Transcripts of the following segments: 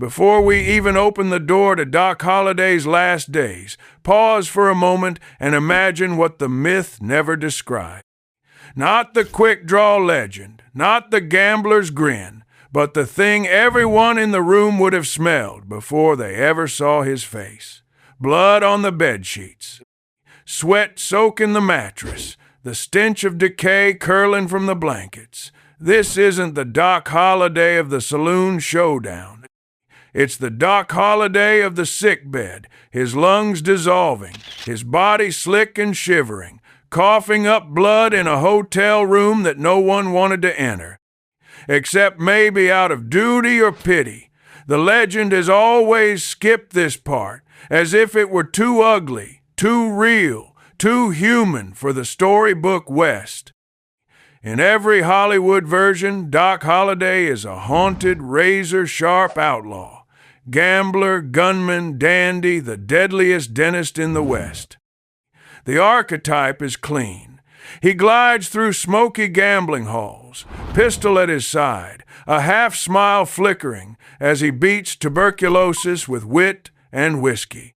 Before we even open the door to Doc Holliday's last days, pause for a moment and imagine what the myth never described. Not the quick-draw legend, not the gambler's grin, but the thing everyone in the room would have smelled before they ever saw his face. Blood on the bedsheets, sweat soaking the mattress, the stench of decay curling from the blankets. This isn't the Doc Holliday of the saloon showdown. It's the Doc Holliday of the sickbed, his lungs dissolving, his body slick and shivering, coughing up blood in a hotel room that no one wanted to enter. Except maybe out of duty or pity. The legend has always skipped this part, as if it were too ugly, too real, too human for the storybook West. In every Hollywood version, Doc Holliday is a haunted, razor-sharp outlaw. Gambler, gunman, dandy, the deadliest dentist in the West. The archetype is clean. He glides through smoky gambling halls, pistol at his side, a half-smile flickering as he beats tuberculosis with wit and whiskey.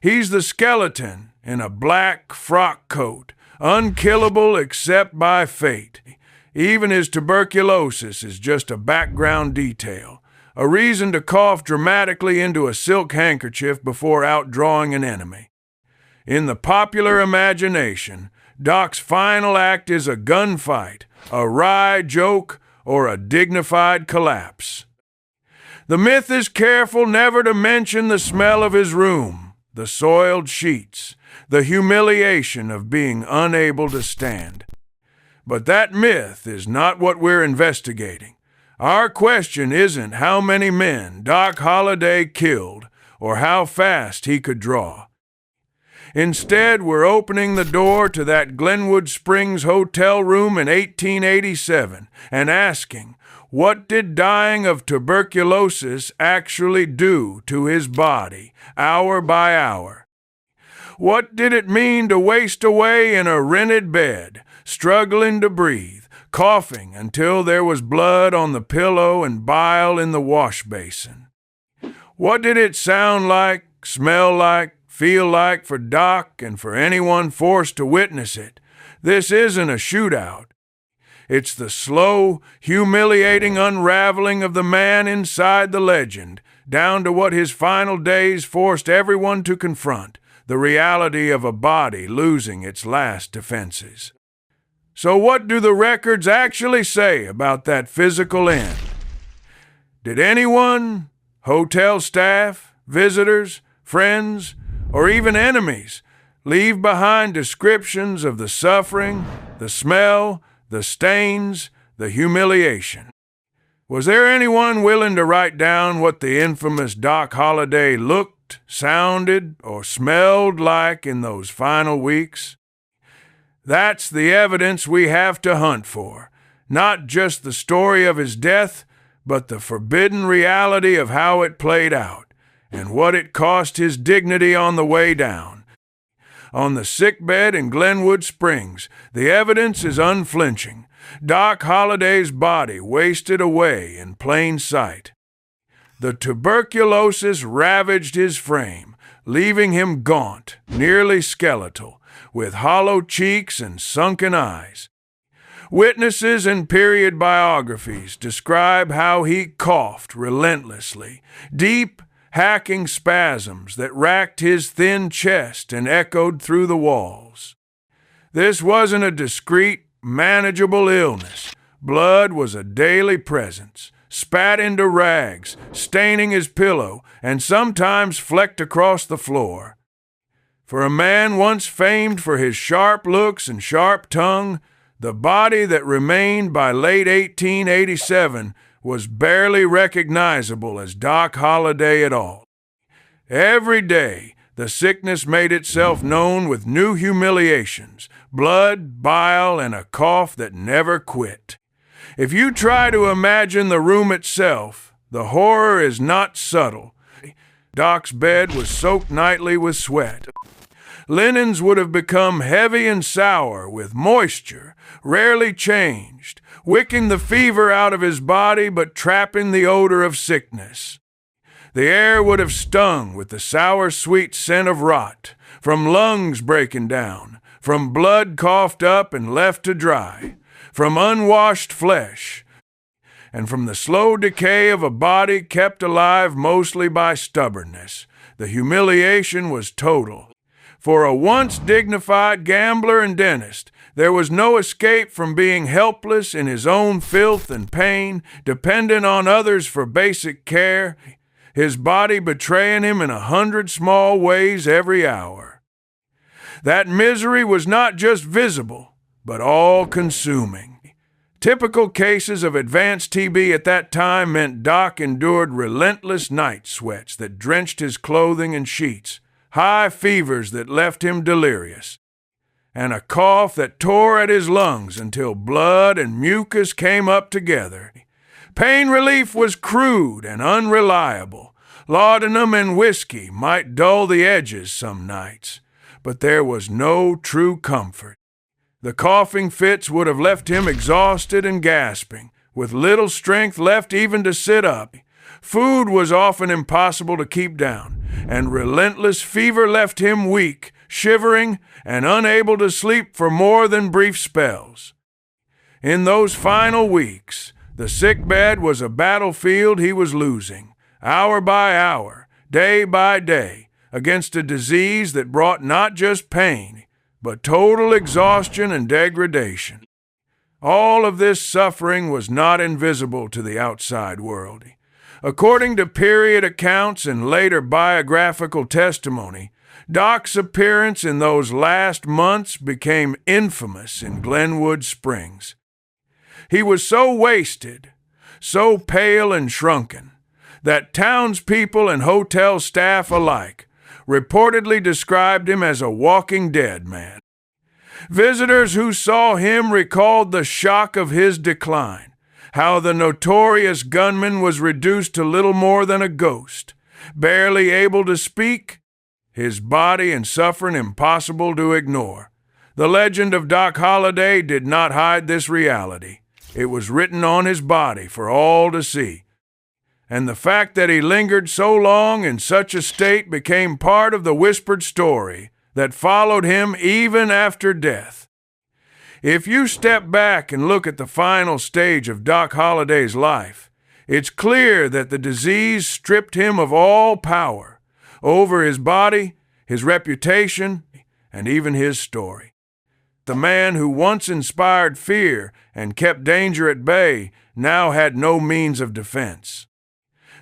He's the skeleton in a black frock coat, unkillable except by fate. Even his tuberculosis is just a background detail, a reason to cough dramatically into a silk handkerchief before outdrawing an enemy. In the popular imagination, Doc's final act is a gunfight, a wry joke, or a dignified collapse. The myth is careful never to mention the smell of his room, the soiled sheets, the humiliation of being unable to stand. But that myth is not what we're investigating. Our question isn't how many men Doc Holliday killed or how fast he could draw. Instead, we're opening the door to that Glenwood Springs hotel room in 1887 and asking, what did dying of tuberculosis actually do to his body, hour by hour? What did it mean to waste away in a rented bed, struggling to breathe, coughing until there was blood on the pillow and bile in the wash basin? What did it sound like, smell like, feel like for Doc and for anyone forced to witness it? This isn't a shootout. It's the slow, humiliating unraveling of the man inside the legend, down to what his final days forced everyone to confront, the reality of a body losing its last defenses. So what do the records actually say about that physical end? Did anyone, hotel staff, visitors, friends, or even enemies, leave behind descriptions of the suffering, the smell, the stains, the humiliation? Was there anyone willing to write down what the infamous Doc Holliday looked, sounded, or smelled like in those final weeks? That's the evidence we have to hunt for, not just the story of his death, but the forbidden reality of how it played out, and what it cost his dignity on the way down. On the sickbed in Glenwood Springs, the evidence is unflinching. Doc Holliday's body wasted away in plain sight. The tuberculosis ravaged his frame, leaving him gaunt, nearly skeletal, with hollow cheeks and sunken eyes. Witnesses and period biographies describe how he coughed relentlessly, deep, hacking spasms that racked his thin chest and echoed through the walls. This wasn't a discreet, manageable illness. Blood was a daily presence, spat into rags, staining his pillow, and sometimes flecked across the floor. For a man once famed for his sharp looks and sharp tongue, the body that remained by late 1887 was barely recognizable as Doc Holliday at all. Every day, the sickness made itself known with new humiliations, blood, bile, and a cough that never quit. If you try to imagine the room itself, the horror is not subtle. Doc's bed was soaked nightly with sweat. Linens would have become heavy and sour with moisture, rarely changed, wicking the fever out of his body but trapping the odor of sickness. The air would have stung with the sour-sweet scent of rot, from lungs breaking down, from blood coughed up and left to dry, from unwashed flesh, and from the slow decay of a body kept alive mostly by stubbornness. The humiliation was total. For a once dignified gambler and dentist, there was no escape from being helpless in his own filth and pain, dependent on others for basic care, his body betraying him in 100 small ways every hour. That misery was not just visible, but all-consuming. Typical cases of advanced TB at that time meant Doc endured relentless night sweats that drenched his clothing and sheets, high fevers that left him delirious, and a cough that tore at his lungs until blood and mucus came up together. Pain relief was crude and unreliable. Laudanum and whiskey might dull the edges some nights, but there was no true comfort. The coughing fits would have left him exhausted and gasping, with little strength left even to sit up. Food was often impossible to keep down, and relentless fever left him weak, shivering, and unable to sleep for more than brief spells. In those final weeks, the sickbed was a battlefield he was losing, hour by hour, day by day, against a disease that brought not just pain, but total exhaustion and degradation. All of this suffering was not invisible to the outside world. According to period accounts and later biographical testimony, Doc's appearance in those last months became infamous in Glenwood Springs. He was so wasted, so pale and shrunken, that townspeople and hotel staff alike reportedly described him as a walking dead man. Visitors who saw him recalled the shock of his decline, how the notorious gunman was reduced to little more than a ghost, barely able to speak, his body and suffering impossible to ignore. The legend of Doc Holliday did not hide this reality. It was written on his body for all to see. And the fact that he lingered so long in such a state became part of the whispered story that followed him even after death. If you step back and look at the final stage of Doc Holliday's life, it's clear that the disease stripped him of all power over his body, his reputation, and even his story. The man who once inspired fear and kept danger at bay now had no means of defense.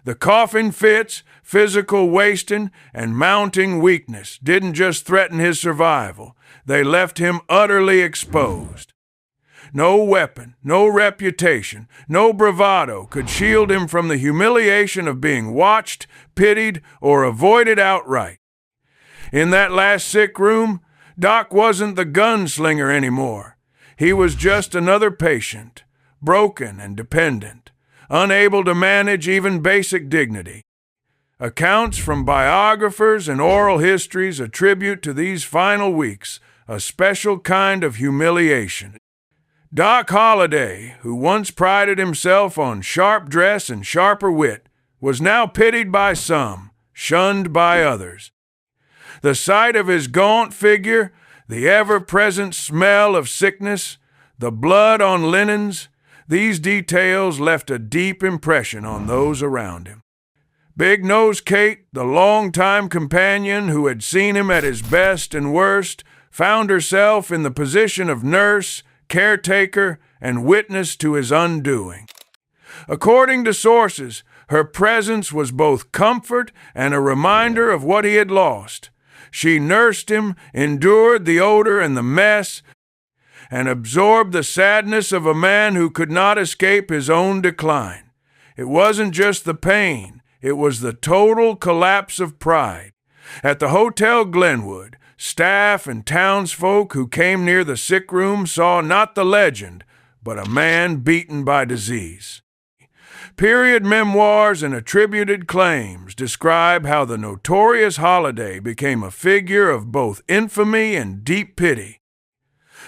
The coughing fits, physical wasting, and mounting weakness didn't just threaten his survival. They left him utterly exposed. No weapon, no reputation, no bravado could shield him from the humiliation of being watched, pitied, or avoided outright. In that last sick room, Doc wasn't the gunslinger anymore. He was just another patient, broken and dependent, unable to manage even basic dignity. Accounts from biographers and oral histories attribute to these final weeks a special kind of humiliation. Doc Holliday, who once prided himself on sharp dress and sharper wit, was now pitied by some, shunned by others. The sight of his gaunt figure, the ever-present smell of sickness, the blood on linens, these details left a deep impression on those around him. Big Nose Kate, the longtime companion who had seen him at his best and worst, found herself in the position of nurse, caretaker, and witness to his undoing. According to sources, her presence was both comfort and a reminder of what he had lost. She nursed him, endured the odor and the mess, and absorbed the sadness of a man who could not escape his own decline. It wasn't just the pain, it was the total collapse of pride. At the Hotel Glenwood, staff and townsfolk who came near the sick room saw not the legend, but a man beaten by disease. Period memoirs and attributed claims describe how the notorious Holliday became a figure of both infamy and deep pity.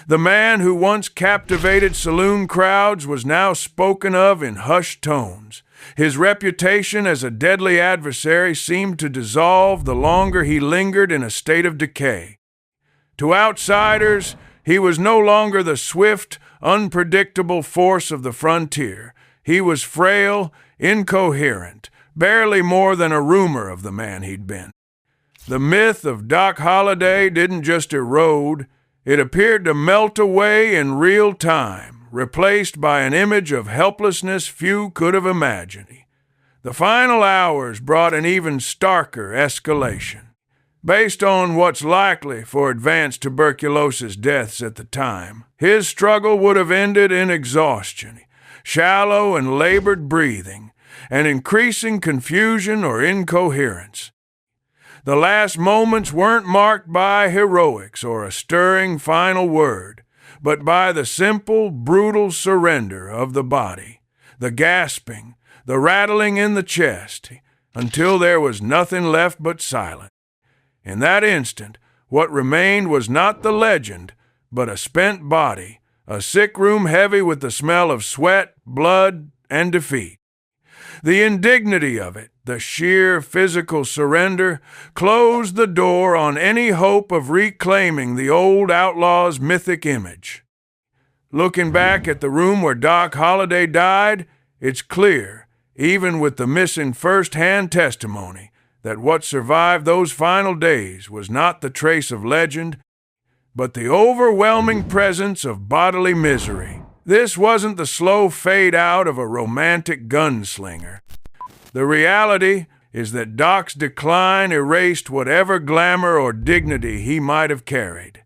The man who once captivated saloon crowds was now spoken of in hushed tones. His reputation as a deadly adversary seemed to dissolve the longer he lingered in a state of decay. To outsiders, he was no longer the swift, unpredictable force of the frontier. He was frail, incoherent, barely more than a rumor of the man he'd been. The myth of Doc Holliday didn't just erode, it appeared to melt away in real time, replaced by an image of helplessness few could have imagined. The final hours brought an even starker escalation. Based on what's likely for advanced tuberculosis deaths at the time, his struggle would have ended in exhaustion, shallow and labored breathing, and increasing confusion or incoherence. The last moments weren't marked by heroics or a stirring final word, but by the simple, brutal surrender of the body, the gasping, the rattling in the chest, until there was nothing left but silence. In that instant, what remained was not the legend, but a spent body, a sick room heavy with the smell of sweat, blood, and defeat. The indignity of it, the sheer physical surrender, closed the door on any hope of reclaiming the old outlaw's mythic image. Looking back at the room where Doc Holliday died, it's clear, even with the missing first-hand testimony, that what survived those final days was not the trace of legend, but the overwhelming presence of bodily misery. This wasn't the slow fade-out of a romantic gunslinger. The reality is that Doc's decline erased whatever glamour or dignity he might have carried.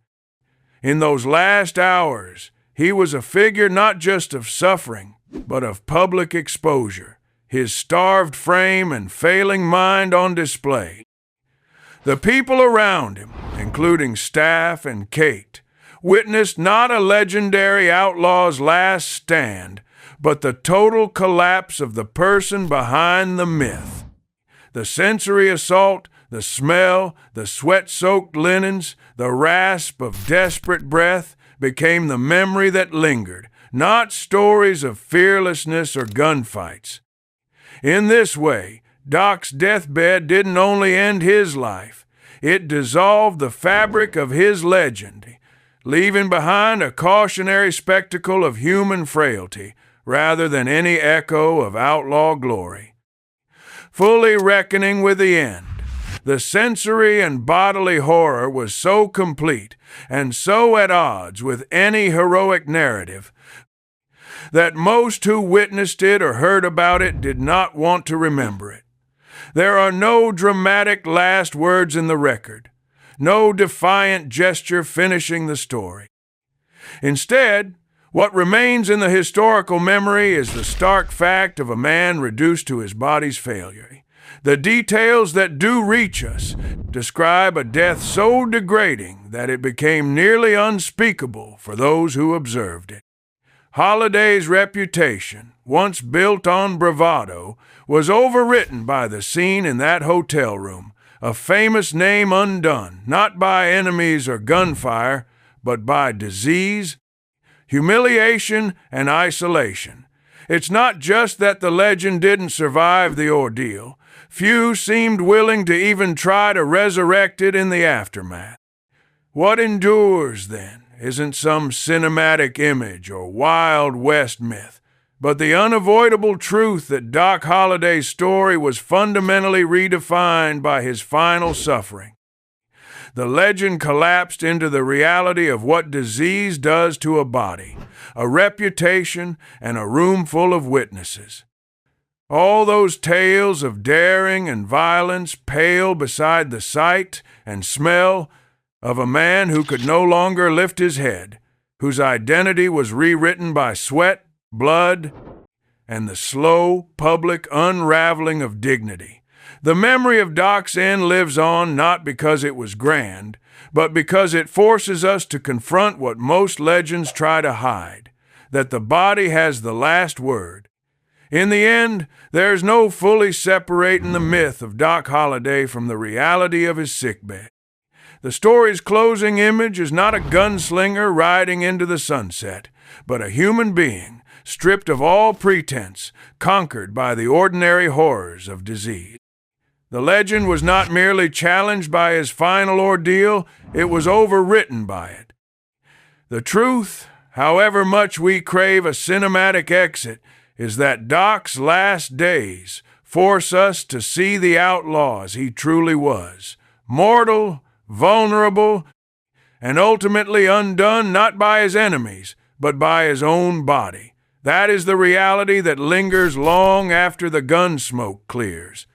In those last hours, he was a figure not just of suffering, but of public exposure, his starved frame and failing mind on display. The people around him, including staff and Kate, witnessed not a legendary outlaw's last stand, but the total collapse of the person behind the myth. The sensory assault, the smell, the sweat-soaked linens, the rasp of desperate breath became the memory that lingered, not stories of fearlessness or gunfights. In this way, Doc's deathbed didn't only end his life, it dissolved the fabric of his legend, leaving behind a cautionary spectacle of human frailty rather than any echo of outlaw glory. Fully reckoning with the end, the sensory and bodily horror was so complete and so at odds with any heroic narrative that most who witnessed it or heard about it did not want to remember it. There are no dramatic last words in the record, no defiant gesture finishing the story. Instead, what remains in the historical memory is the stark fact of a man reduced to his body's failure. The details that do reach us describe a death so degrading that it became nearly unspeakable for those who observed it. Holliday's reputation, once built on bravado, was overwritten by the scene in that hotel room, a famous name undone, not by enemies or gunfire, but by disease, humiliation, and isolation. It's not just that the legend didn't survive the ordeal. Few seemed willing to even try to resurrect it in the aftermath. What endures, then, isn't some cinematic image or Wild West myth, but the unavoidable truth that Doc Holliday's story was fundamentally redefined by his final suffering. The legend collapsed into the reality of what disease does to a body, a reputation, and a room full of witnesses. All those tales of daring and violence pale beside the sight and smell of a man who could no longer lift his head, whose identity was rewritten by sweat, blood, and the slow, public unraveling of dignity. The memory of Doc's end lives on not because it was grand, but because it forces us to confront what most legends try to hide, that the body has the last word. In the end, there's no fully separating the myth of Doc Holliday from the reality of his sickbed. The story's closing image is not a gunslinger riding into the sunset, but a human being, stripped of all pretense, conquered by the ordinary horrors of disease. The legend was not merely challenged by his final ordeal, it was overwritten by it. The truth, however much we crave a cinematic exit, is that Doc's last days force us to see the outlaw as he truly was, mortal, vulnerable, and ultimately undone not by his enemies, but by his own body. That is the reality that lingers long after the gun smoke clears.